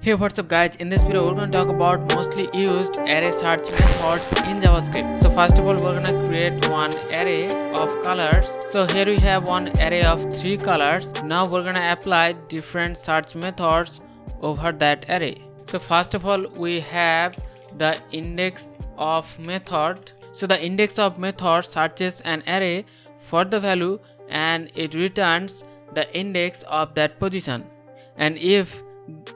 Hey, what's up guys, in this video we're going to talk about mostly used array search methods in JavaScript. So first of all, we're going to create one array of colors. So here we have one array of 3 colors. Now we're going to apply different search methods over that array. So first of all, we have the indexOf method. So the indexOf method searches an array for the value and it returns the index of that position, and if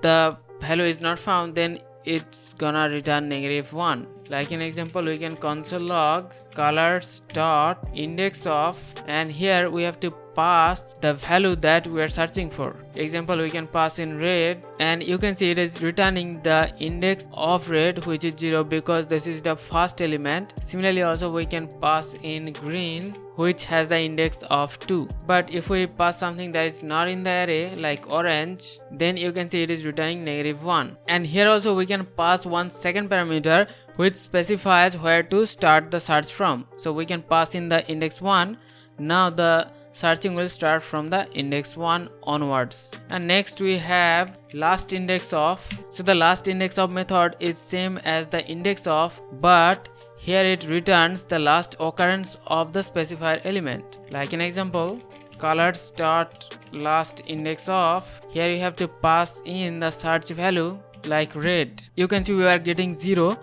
the value is not found, then it's gonna return -1. Like in example, we can console log colors dot indexOf, and here we have to pass the value that we are searching for. Example, we can pass in red, and you can see it is returning the index of red, which is 0 because this is the first element. Similarly, also we can pass in green, which has the index of 2. But if we pass something that is not in the array like orange, then you can see it is returning -1. And here also we can pass one second parameter which specifies where to start the search from. So we can pass in the index 1. Now the searching will start from the index 1 onwards. And next we have lastIndexOf. So the lastIndexOf method is same as the indexOf, but here it returns the last occurrence of the specifier element. Like in example, colors dot lastIndexOf. Here you have to pass in the search value like red. You can see we are getting 0,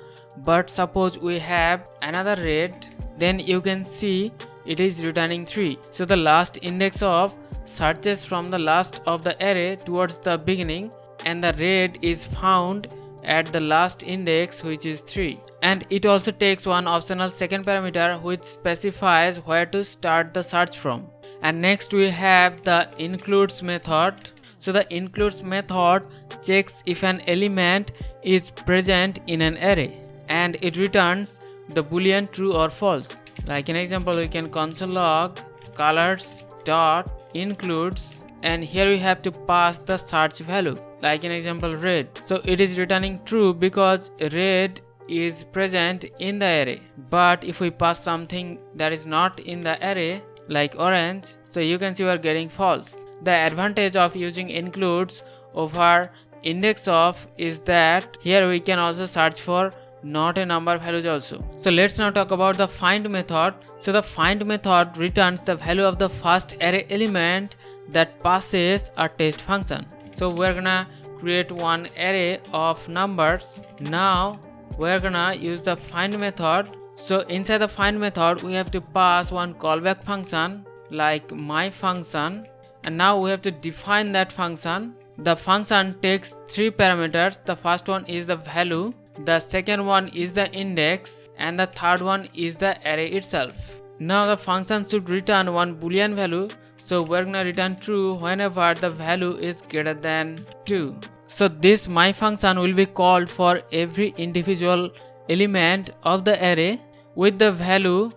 but suppose we have another red, then you can see it is returning 3. So the lastIndexOf searches from the last of the array towards the beginning, and the red is found at the last index, which is 3. And it also takes one optional second parameter which specifies where to start the search from. And next we have the includes method. So the includes method checks if an element is present in an array, and it returns the boolean true or false. Like in example, we can console log colors dot includes, and here we have to pass the search value. Like in example, red. So it is returning true because red is present in the array. But if we pass something that is not in the array like orange, so you can see we are getting false. The advantage of using includes over indexOf is that here we can also search for not a number values also. So let's now talk about the find method. So the find method returns the value of the first array element that passes a test function. So we're gonna create one array of numbers. Now we're gonna use the find method. So inside the find method, we have to pass one callback function like my function, and now we have to define that function. The function takes 3 parameters. The first one is the value, the second one is the index, and the third one is the array itself. Now the function should return one boolean value, so we're gonna return true whenever the value is greater than 2. So this my function will be called for every individual element of the array with the value.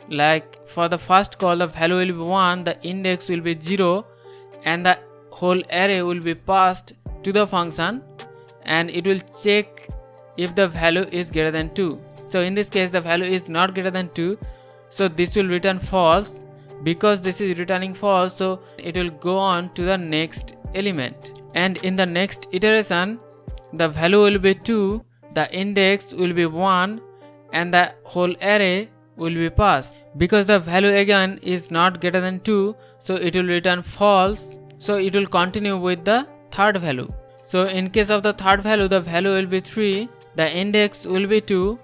Like for the first call, the value will be 1, the index will be 0, and the whole array will be passed to the function, and it will check if the value is greater than 2. So in this case the value is not greater than 2, so this will return false. Because this is returning false, so it will go on to the next element, and in the next iteration the value will be 2, the index will be 1, and the whole array will be passed. Because the value again is not greater than 2, so it will return false. So it will continue with the third value. So in case of the third value, the value will be 3, the index will be 2,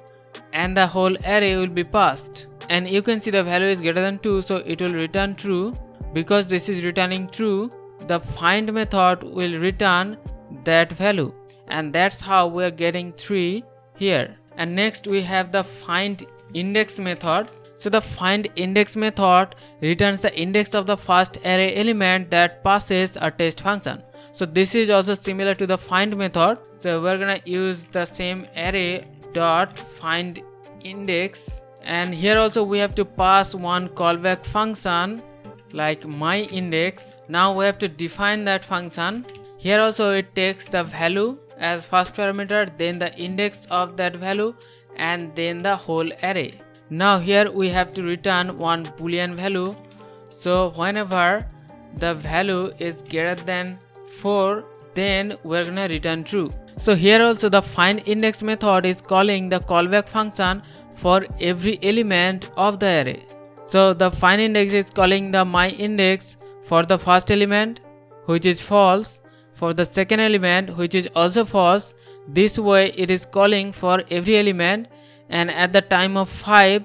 and the whole array will be passed. And you can see the value is greater than 2, so it will return true. Because this is returning true, the find method will return that value, and that's how we are getting 3 here. And next we have the findIndex method. So the findIndex method returns the index of the first array element that passes a test function. So this is also similar to the find method. So we're gonna use the same array dot findIndex, and here also we have to pass one callback function like my index. Now we have to define that function. Here also it takes the value as first parameter, then the index of that value, and then the whole array. Now here we have to return one boolean value. So whenever the value is greater than 4, then we're gonna return true. So here also the findIndex method is calling the callback function for every element of the array. So the findIndex is calling the myIndex for the first element, which is false, for the second element, which is also false. This way it is calling for every element, and at the time of 5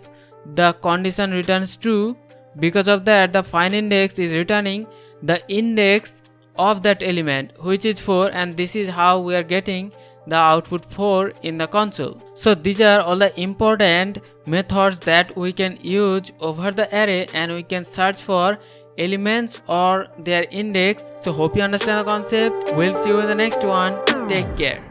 the condition returns true. Because of that, the findIndex is returning the index of that element, which is 4, and this is how we are getting the output 4 in the console. So these are all the important methods that we can use over the array, and we can search for elements or their index. So hope you understand the concept. We'll see you in the next one. Take care.